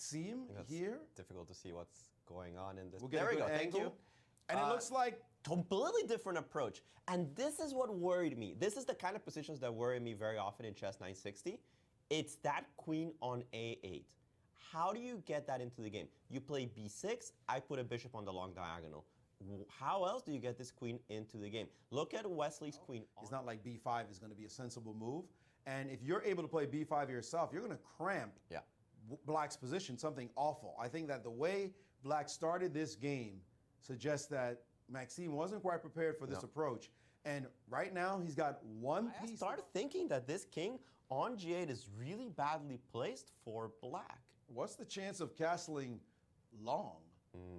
Maxime here. Difficult to see what's going on in this. We'll get there a we good go. angle. Thank you. And it looks like completely different approach. And this is what worried me. This is the kind of positions that worry me very often in chess 960. It's that queen on a8. How do you get that into the game? You play b6, I put a bishop on the long diagonal. How else do you get this queen into the game? Look at Wesley's queen. It's not like b5 is going to be a sensible move. And if you're able to play b5 yourself, you're going to cramp Black's position, something awful. I think that the way Black started this game suggests that Maxime wasn't quite prepared for this approach. And right now, he's got one piece. I started thinking that this king on g8 is really badly placed for Black. What's the chance of castling long?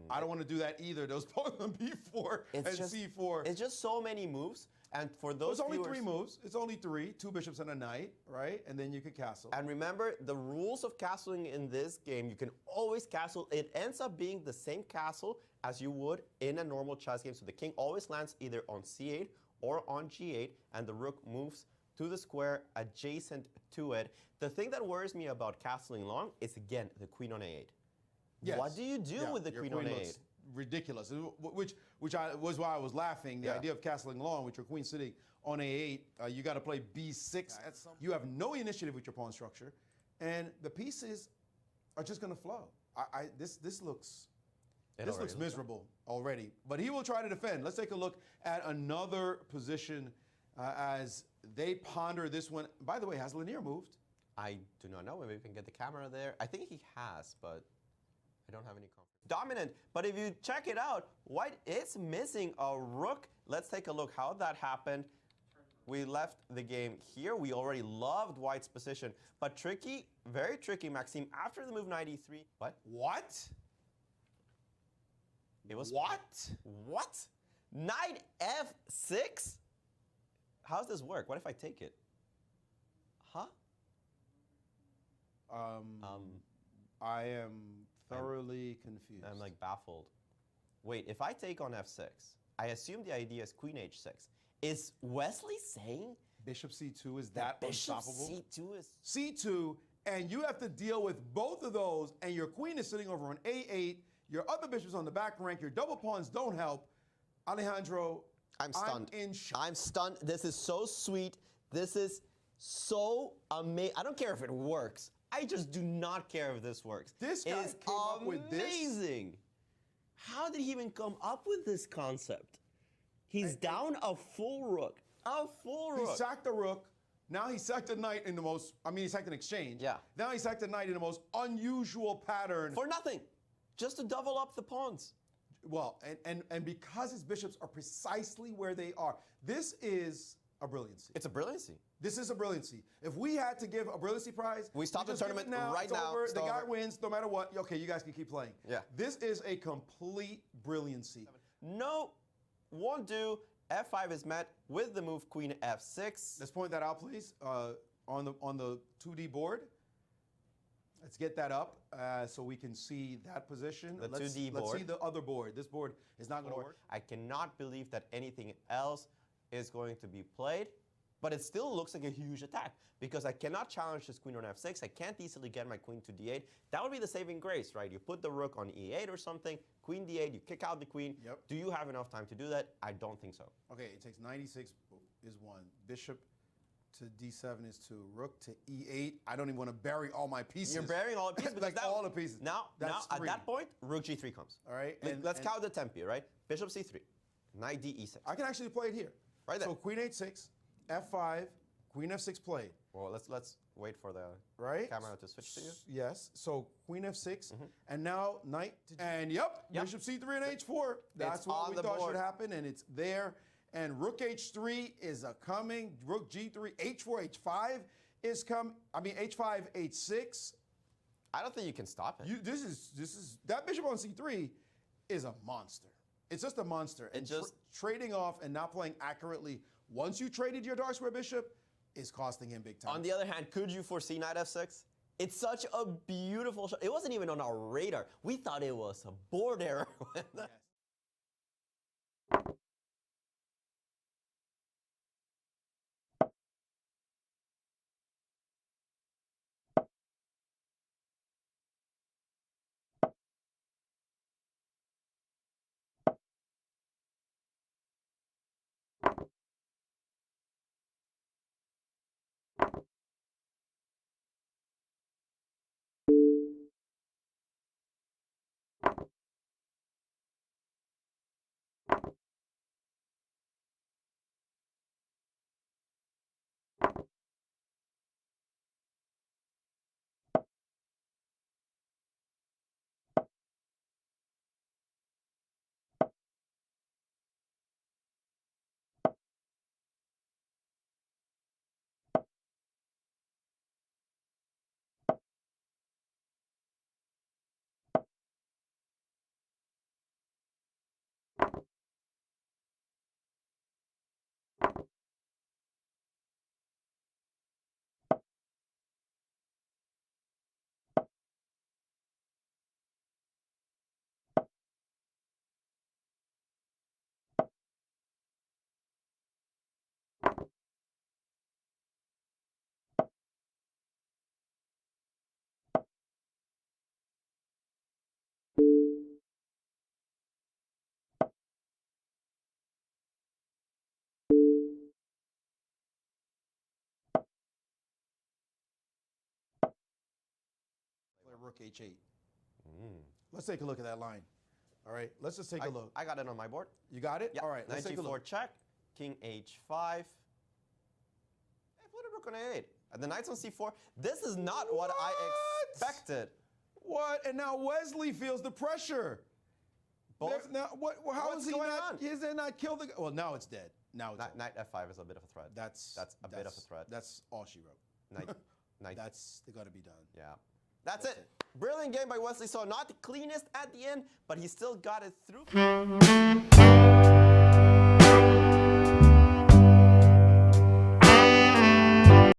I don't want to do that either. Those pawns on b4 and c4. It's just so many moves. And for those it's only 3 moves. It's only 3. 2 bishops and a knight, right? And then you could castle. And remember, the rules of castling in this game, you can always castle. It ends up being the same castle as you would in a normal chess game. So the king always lands either on c8 or on g8, and the rook moves to the square adjacent to it. The thing that worries me about castling long is, again, the queen on a8. Yes. What do you do with the queen on a8? Ridiculous, which was why I was laughing. The idea of castling long with your queen sitting on a8, you got to play b6. You have no initiative with your pawn structure, and the pieces are just going to flow. This looks miserable already. But he will try to defend. Let's take a look at another position as they ponder this one. By the way, has Lanier moved? I do not know. Maybe we can get the camera there. I think he has, but I don't have any confidence. Dominant, but if you check it out, White is missing a rook. Let's take a look how that happened. We left the game here. We already loved White's position, but tricky, very tricky, Maxime. After the move knight e3. What? What? It was what? What? Knight f6? How does this work? What if I take it? Huh? I am thoroughly confused. I'm like baffled. Wait, if I take on f6, I assume the idea is queen h6. Is Wesley saying bishop c2 is that unstoppable? Bishop c2 is c2, and you have to deal with both of those, and your queen is sitting over on a8. Your other bishop's on the back rank. Your double pawns don't help. Alejandro, I'm stunned. I'm in shock. I'm stunned. This is so sweet. This is so amazing. I don't care if it works. I just do not care if this works. This guy came up with this. Amazing. How did he even come up with this concept? He's down a full rook. A full rook. He sacked the rook. Now he sacked a knight in the most, he sacked an exchange. Yeah. Now he sacked a knight in the most unusual pattern. For nothing. Just to double up the pawns. Well, and because his bishops are precisely where they are, this is a brilliancy. It's a brilliancy. This is a brilliancy. If we had to give a brilliancy prize, we stop the tournament right now. The guy wins no matter what. Okay, you guys can keep playing. Yeah. This is a complete brilliancy. No, won't do. F5 is met with the move queen f6. Let's point that out, please, on the 2D board. Let's get that up so we can see that position. The 2D board. Let's see the other board. This board is not going to work. I cannot believe that anything else is going to be played, but it still looks like a huge attack because I cannot challenge this queen on f6. I can't easily get my queen to d8. That would be the saving grace, right? You put the rook on e8 or something, queen d8, you kick out the queen. Yep. Do you have enough time to do that? I don't think so. Okay, it takes 96 is 1. Bishop to d7 is 2. Rook to e8. I don't even want to bury all my pieces. You're burying all the pieces. Like all the pieces. Now at that point, rook g3 comes. All right. Let's count the tempi, right? Bishop c3, knight d e6. I can actually play it here. Right there. So queen h6, f5, queen f6 played. Well, let's wait for the camera to switch to you. Yes. So queen f6, and now knight to bishop c3 and h4. That's what we thought should happen, and it's there. And rook h3 is coming. Rook g3, h4, h5 is coming. h5, h6. I don't think you can stop it. This is that bishop on c3 is a monster. It's just a monster. And just trading off and not playing accurately once you traded your dark square bishop is costing him big time. On the other hand, could you foresee knight f6? It's such a beautiful shot. It wasn't even on our radar. We thought it was a board error. Yes. rook h8. Let's take a look at that line. All right, let's just take a look. I got it on my board. You got it? Yeah. All right, let's Knight take a g4 look. check. King h5. Hey, put a rook on a8. And the knight's on c4. This is not what I expected. What? And now Wesley feels the pressure. Both. Now, how What's is he going not? on? He has not killed the. Well, now it's dead. Now it's over. Knight f5 is a bit of a threat. That's a bit of a threat. That's all she wrote. Knight. That's got to be done. Yeah. That's it. Brilliant game by Wesley. So not the cleanest at the end, but he still got it through.